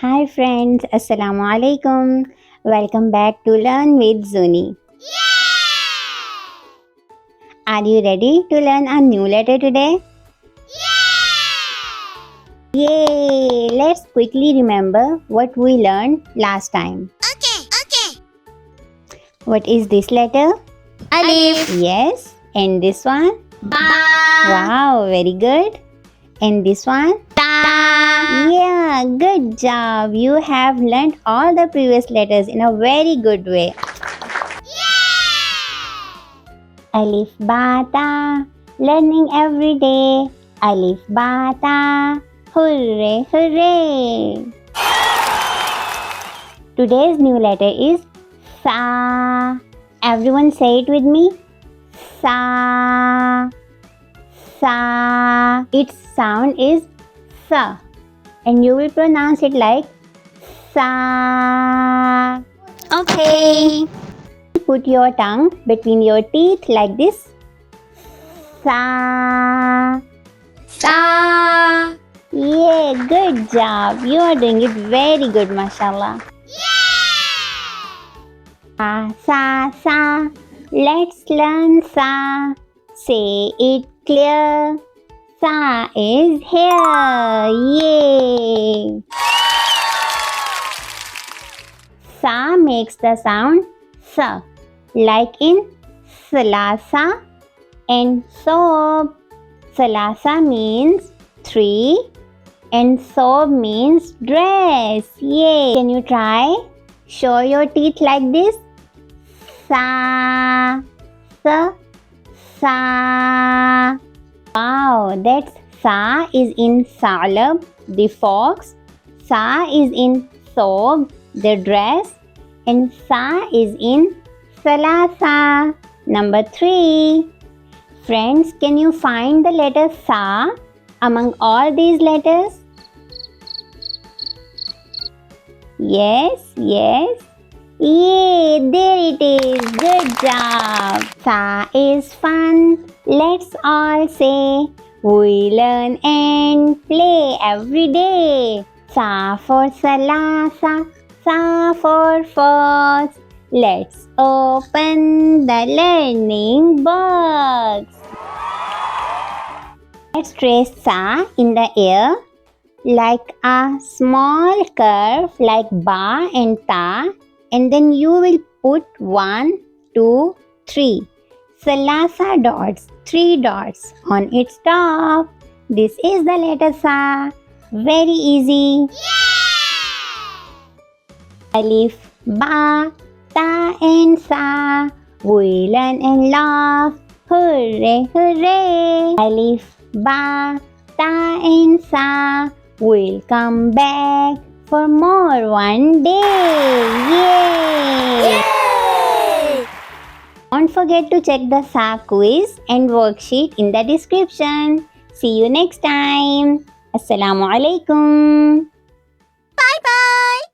Hi friends, Assalamu alaikum. Welcome back to Learn with Zuni. Are you ready to learn a new letter today? Yay! Let's quickly remember what we learned last time. Okay. What is this letter? Alif. Yes. And this one? Ba. Wow, very good. And this one? Ta. Yeah, good job. You have learned all the previous letters in a very good way. Alif Bata, learning every day. Alif Bata, hooray, hooray. Today's new letter is Sa. Everyone say it with me. Sa. Sa. Its sound is Sa. And you will pronounce it like Sa. Okay. Put your tongue between your teeth like this. Sa. Sa. Yeah, good job. You are doing it very good, mashallah. Sa. Let's learn Sa. Say it clear. Sa is here. Yay! Sa makes the sound Sa, like in Salasa and Sob. Salasa means 3 and Sob means dress. Yay! Can you try? Show your teeth like this. Sa. Wow, that's Sa is in Salab, the fox. Sa is in Sob, the dress. And Sa is in Salasa. Number 3. Friends, can you find the letter Sa among all these letters? Yes. Yay, there it is. Good job. Sa is fun. Let's all say, we learn and play every day. Sa for Salasa. Sa for fox. Let's open the learning box. Let's trace Sa in the air like a small curve like Ba and Ta, and then you will put 1, 2, 3 Salasa dots, 3 dots on its top. This is the letter Sa. Very easy. Alif, Ba, Ta and Sa. We learn and laugh. Hooray, hooray. Alif, Ba, Ta and Sa. We'll come back for more one day. Yay! Don't forget to check the Sa quiz and worksheet in the description. See you next time. Assalamu alaikum. Bye.